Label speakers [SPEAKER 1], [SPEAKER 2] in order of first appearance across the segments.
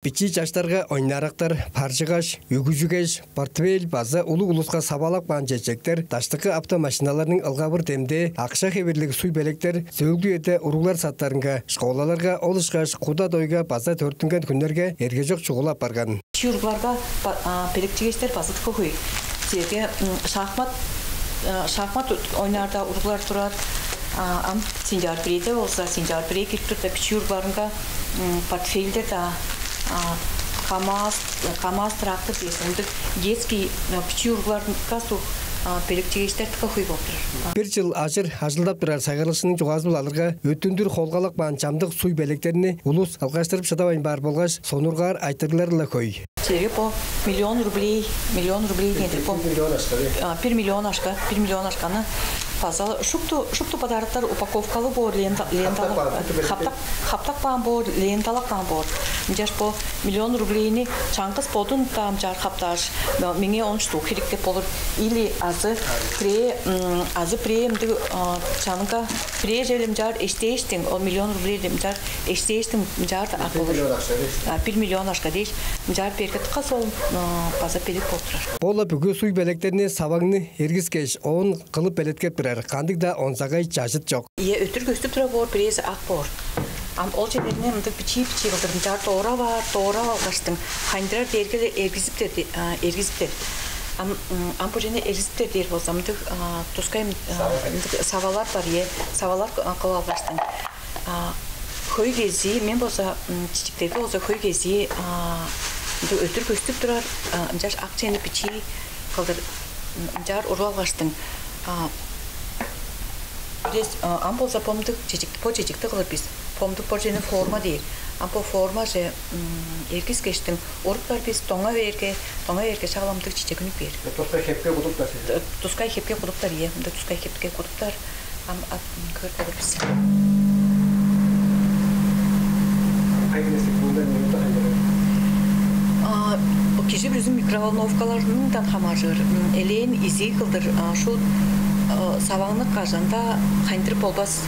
[SPEAKER 1] Бичи жаштарга ойнарактар, паржыгаш, үгүжүгеш, портфель база улуу-улуска сабалак банжечектер, таштыкы автомашиналарынын ылгабыр темде, акча хеберлик суй белектер, сөөгдүү эте уруглар саттарынга, школаларга, олушкаш, куда дойга база төртүнгөн күннөргө эрге жок чугулап барган.
[SPEAKER 2] Чургларга белектигештер базытка кой. Жерге шахмат ойнарда уруглар турат. Ам сентябрьде болса, сентябрьде кирип да чургларга портфельдер да КамАЗ трактор десеңдік детский пчурглардың касту белектегештер тықы болдыр.
[SPEAKER 1] Bir жыл ажылдап тұрар сағырылшының жоғазыл алырға өттіндір қолғалық баған жамдық суй белектеріні улус алғаштырып шадавайын бар болғаш сонурғар айтырларыла көй.
[SPEAKER 2] Серге по миллион рублей недір. 1 миллион ашқаны пазалы шукту подараттар упаковкалы бор, ленталық, хаптақ баған бор, ленталық баған бор. Жаш по миллион рублейни чаңқыз подын там жар хапташ, менге 10 штук керек деп болыр. Или азы преемді чаңға пре желім жар эштештің, ол миллион рублей дем жар эштештің жар ақ болыр. 1 миллион ашқа дейш, жар беркетіқа сол паза белек болдырар.
[SPEAKER 1] Бола бүгі суй белектеріне сабаңны ергізкеш, оң қылып белеткеп тұрар. Қандық да онсағай жажыт жоқ.
[SPEAKER 2] Өтір көстіп тұра бор, біресі ақ бор. Ол жердеріне мұндық пичи қылдырдың жар тоғыра алғаштың. Қайындырар дергелі ергізіптер. Бұл жеріне ергізіптер дер болса, мұндық тұскай савалар бар, савалар қыл алғаштың. Көй кези, мен болса, чичіктерге болса көй кези өтір көстіп тұрар, жар ақ жені пичи қылдыр, жар ұру алғаштың. Ам болса помдық чечікті қылыр біз. Помдық бұл жені форма дейір. Ам бұл форма же ергіз кештің. Орықтар біз тоңа верге шағаламдық чечекінік бер.
[SPEAKER 1] Тұскай хепке құдықтар?
[SPEAKER 2] Тұскай хепке құдықтар, е. Тұскай хепке құдықтар. Ам көр қылыр біз.
[SPEAKER 1] Қайгінесі бұнда минута қайдырыр?
[SPEAKER 2] Кежі біздің микроволновкаларының дан қамажыр. Элен изи қылдыр. Шу саваңлық қажанда қайындырып болбас,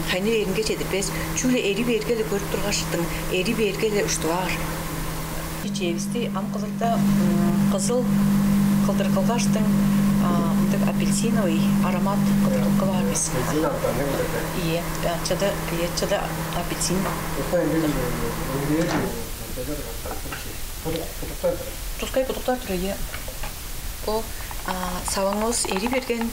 [SPEAKER 2] қайны верінге жетірбес, чүлі әри бергелі көріп тұрғашыдың, әри бергелі ұштуар. Чевісті ам қылырда қызыл қылдыр қылғаштың апельсиновый аромат қылдырқы бар біз. Ие, чады апельсин. Тұскай құдықтар тұры, ие. Бұл саваңыз әри берген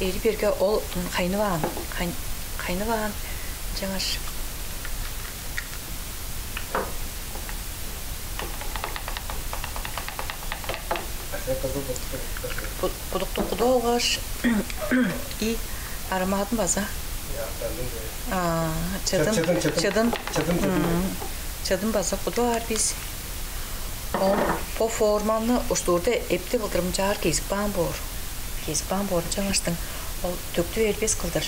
[SPEAKER 2] Эриберге ол қайнываған жаңаш құдықтың құды олғаш и ароматын база чадын база құды арбез по форманы ұштырды әпті қылдырым жар кезік бан бор жаңаштың ол төкті өрбес қылдыр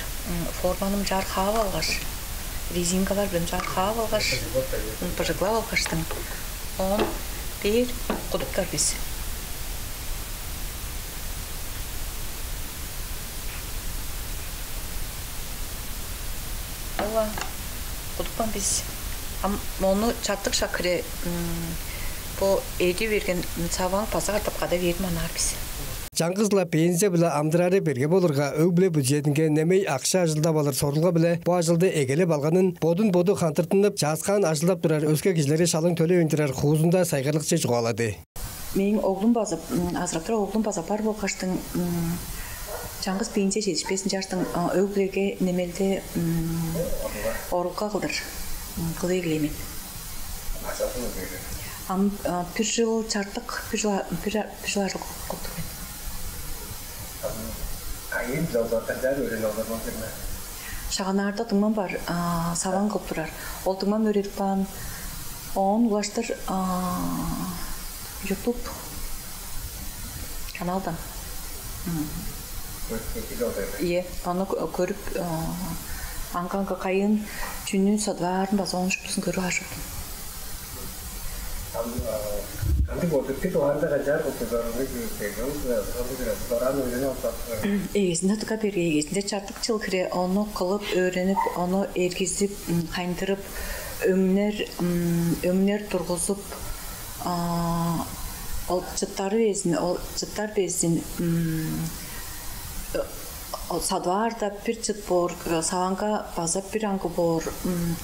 [SPEAKER 2] форманым жар қағып алғаш резинкалар білім жар қағып алғаш пыжықлап алғаштың он бер құдықтар біз ола құдықпан біз оны чаттық шақыры бұл әйді берген саваң пасағар тапқада верім анар біз.
[SPEAKER 1] Жаңғызла пенсия білі амдырары берге болырға өг біле бүджетінге немей ақша ажылдап алыр сорылға біле бұ ажылды егелеп алғанын бодын-боды қантыртынып жазған ажылдап тұрар өске кежілері шалың төле өндірер құғызында сайғырлықше жұғалады.
[SPEAKER 2] Менің оғлым базып, азырақтыра оғлым базап бар болғаштың жаңғыз пенсия жетішпесін жаштың өг білеге немелді орылға қылдыр, қылы егілемен. Пір жыл чарттық, пір жыл ажыл қолдық. Шағанарда тұңман бар, саван қылып тұрар. Ол тұңман өредік баған, оң ұлаштыр YouTube каналдан. Е, оны көріп, аңқанға қайын жүнін садварын база 13 көрі ашылдым.
[SPEAKER 1] Антик вот ты то анда гажар вот зорны гүртегөө доран өзүнө алсак.
[SPEAKER 2] Эгизинде тука берге эгизинде чартык жыл кире ону кылып өйрөнүп, ону эргизип, кайындырып, өңнөр тургузуп, ол жыттар безин садварда бир жыт бор, саванга база бир аңгы бор,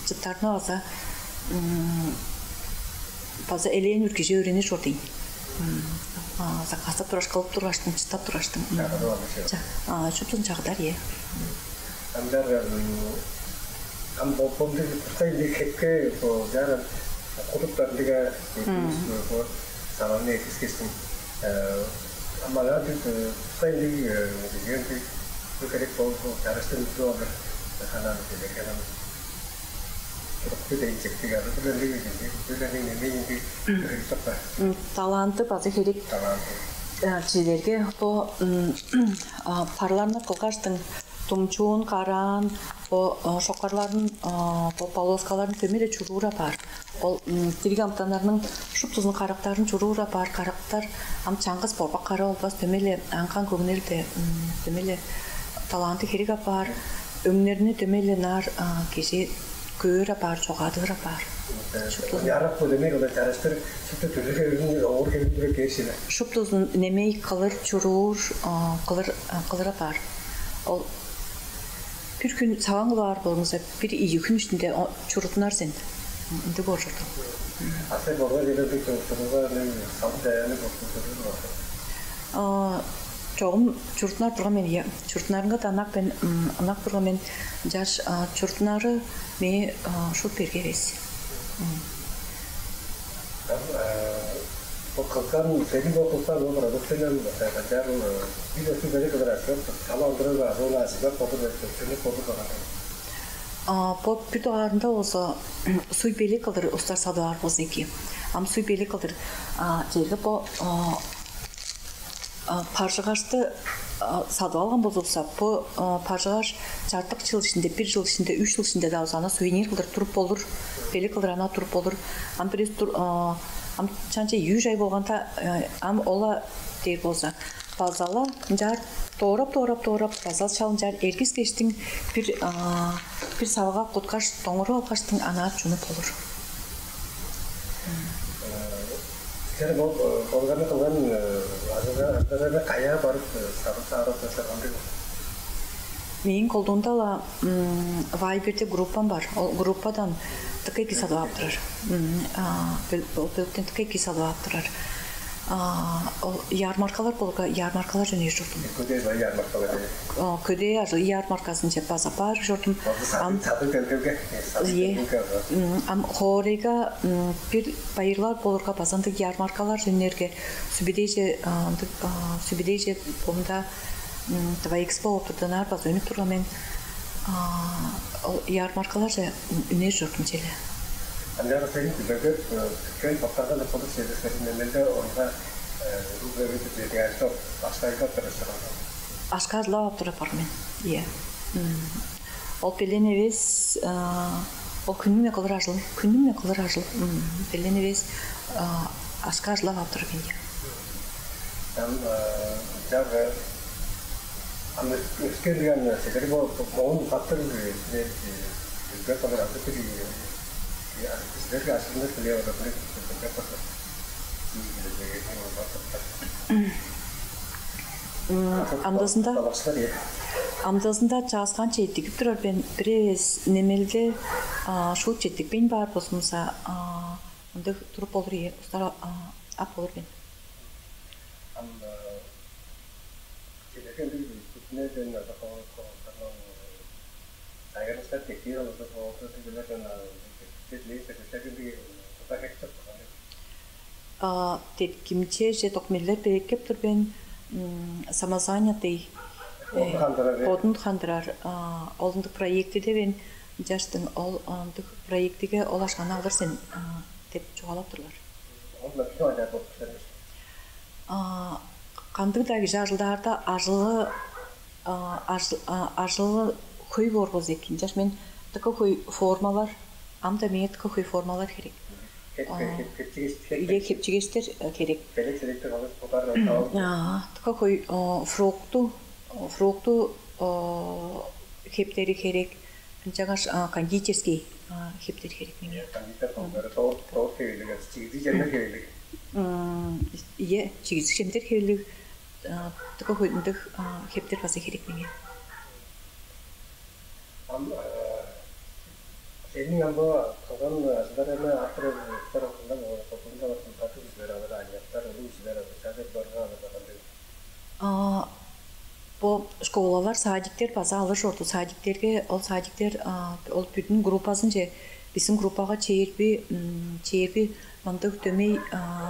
[SPEAKER 2] жыттарны база элен үркеже өйрөнүп жордойн. Закасып тураш, кылып тураштың, чыттап тураштың. Шуптун чагдар, е.
[SPEAKER 1] Андар помню, постоянно хекке, жаран кутуптардыга саванны кескестин. Амалар постоянно дегенди керек болду, жарыштын жолу канан деген.
[SPEAKER 2] Таланты базы керек жерлерге по парларны кылгаштың тумчуун каран по шокарларын по полоскаларын төмеле чуруура бар. Ол тиргамтанарның шуптузун карактарын чуруура бар. Карактар ам чаңгыз борбак кара болбас төмеле аңкан көңнелде төмеле таланты керек бар. Өңнөрүнө төмеле нар кеше көөр бар, чогадыр бар.
[SPEAKER 1] Ярак бу демек ода жарыштыр, шупту түзүгө өзүнүн оор келип келишине.
[SPEAKER 2] Шуптузун немей кылыр, чуруур, кылыра бар. Ол bir gün sağan var bolmasa bir iyi gün içinde çurutlar sen. Indi borjurdu.
[SPEAKER 1] Asıl borga gelip çurutlar ne sabda ne borjurdu.
[SPEAKER 2] Çoğum çurutlar durgan men ya. Çurutlarınga da anak durgan men jaş çurutları me şu berge bes.
[SPEAKER 1] O kalkan senin bu kalkan o kadar doktorun da kadar bir de böyle kadar aslında kalandırı var ona aslında fotoğraf çektiğini fotoğraf var.
[SPEAKER 2] Bu bir doğarında olsa suy beli kalır ustar sadılar bozeki. Am suy beli kalır. Jerge bu parçagaçtı sadıp algan bozulsa bu parçagaç çartık yıl içinde, 1 yıl içinde, 3 yıl içinde de olsa suvenir kalır turup olur. Beli kalır ana turup olur. Am bir Am çança 100 ay bolganda am ola deyip bolsa bazala jar doğrap bazal çalın jar ergis geçtin bir savaga kutkаш тоңуру алкаштын ана чунуп болор.
[SPEAKER 1] Кер бул болгону кылган азырда кая барып сарып жасагандай.
[SPEAKER 2] Менин колдомда ала Viber'de группам бар. Ол группадан такой кисадып аптырар. Бөлөктөн такой кисадып аптырар. Ол ярмаркалар болга, ярмаркалар жөнөй жүрдүм.
[SPEAKER 1] Көдөй ярмаркалар.
[SPEAKER 2] Көдөй ярмаркасын же базапар жүрдүм. Ам хорега бир байырлар болорга базандык ярмаркалар жөнөргө сүбүдейже бомда Два экспо опытанар баз өнүп турган мен ярмаркалар же үнө жүрдүм желе.
[SPEAKER 1] Анда сен бүгүн көн топтарда фото сервистеринде онда рубрикада диагноз баштайга тырышкан.
[SPEAKER 2] Ашкарлап туруп бар мен. Ие. Ол пеленебес ол күнүмө кылыр ажыл. Пеленебес ашкарлап туруп мен.
[SPEAKER 1] Жагы Ama eskiden sektörü bu onun katır ne güzel kadar artık ya sizler aslında biliyor olabilir
[SPEAKER 2] Амдасында жазган жетип турар мен бирез немелде шул жетик мен бар болсомса анда туруп болор е устар ап болор мен.
[SPEAKER 1] Neden de kalau saya rasa tekir atau kalau itu juga kan jadi saya jadi apa hektar
[SPEAKER 2] Тепкимче же токмеллер берекеп тур мен самозанятый одун хандырар олундук проектиде мен жаштын олундук проектиге олашкан алыр сен деп чогалап турлар. Кандыгдагы жарылдарда ажылы көй боргоз экен. Жаш мен такой формалар, амда менге такой формалар керек. Ile kepçigeçler gerek. Tıka koy фрукту хептери керек. Жаңаш кондитерский хептери керек неге. Иә, чигиз жемдер хевлик tıka koyduk heptir fazla gerek neге.
[SPEAKER 1] Senin yanında kalan azlarına atırır tarafından o toplumda var tatlı izlere ayaklar ulu izlere sadece barına da
[SPEAKER 2] Bu şkolalar sadiktер база алыш орду садиктерге ол садиктер ол бүтүн группасын же биздин группага чейирби мындык төмөй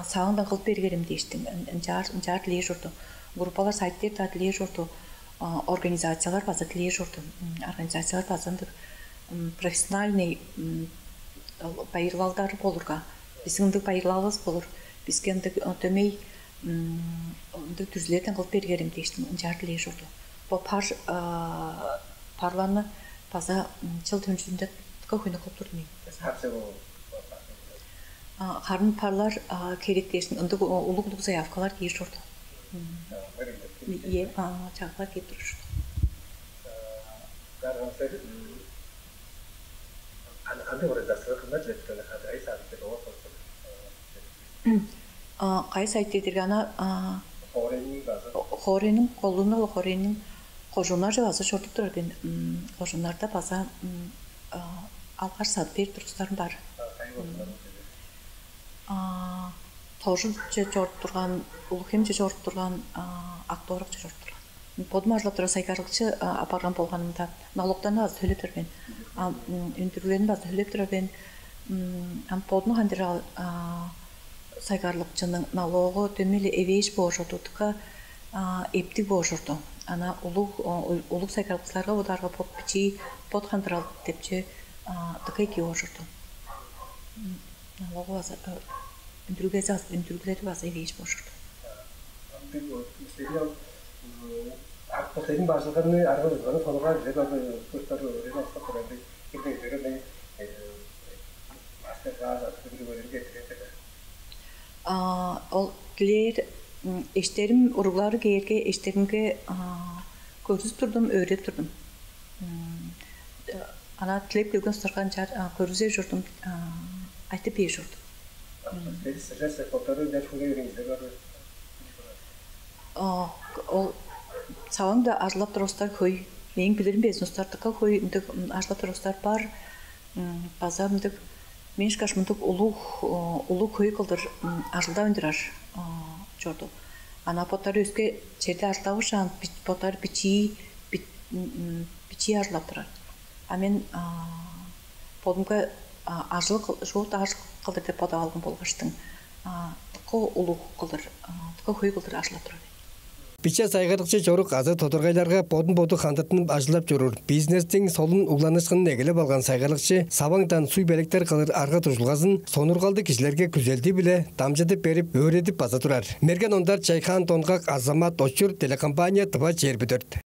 [SPEAKER 2] сагындан кылып бергерим дештим жар тилей журду группалар садиктер да тилей журду организациялар база тилей журду организациялар базандык профессиональный байырлалдар болурга биздин байырлалыбыз болур бизге төмөй түзлерден кылып бергерим дештим жар тилей журду бул парланы база жыл түнчүндө көйнө кылып турдум карын парлар керек дештим ындык улук заявкалар кийип журду чагылар келип турушду Кайсы айттерге ана хоренин колуна хоренин кожунар жабасы чортуп турат экен. Кожунарда база алгар сат бер турустарым бар. Тоже чортуп турган, улукем чортуп турган, акторук чортуп турган. Подмажлап тура сайгарылчы апарган болганымда налогтан аз төлөп турган. Үнтүрлөрүн база төлөп турган. Подну хандира сайгарлыкчынын налогу төмөлү эвеш бошотутка эптик бошурду. Ана улук сайгарлыкларга ударга под хандырал депчи тыкайки бошурду. Налогу база үнтүргүлөрү база эвеш бошурду.
[SPEAKER 1] Senin başlıklarını arıyoruz. Sonra rekabı kurtarıyor. Rekabı kurtarıyor. Kimlikleri
[SPEAKER 2] Ол тилер эштерим уруглары кээрге эштеримге көрүзүп турдум, өйрөп турдум. Ана тилеп келген сұрған жар көрүзөп жүрдүм, айтып бер жүрдүм. Ол сабаңда ажлап турустар көй, мен билерим безностардыкка көй, ажлап турустар бар, базамдык мен шкашмындык улук көй кылдыр ажылда өндүрар жорду. Ана поттар өске жерде ажылдабы шан, поттар бичи ажылап турар. А мен подумга ажыл кылдыр деп пода алган болгоштун. Тыкы улук кылдыр, тыкы көй кылдыр ажылап турар.
[SPEAKER 1] Биче сайгырыкчы жорук азы тодоргайларга бодун-боду хандытын ажылап жүрүр. Бизнестин солун угланышкын негелеп алган сайгырыкчы сабаңдан суй белектер кылыр арга тужулгасын сонургалды кишилерге күзелди биле дамжытып берип, өйрөтүп база турар. Мерген ондар Чайхан Тонгак Азамат Очур телекомпания Тыба Чербүдөрт.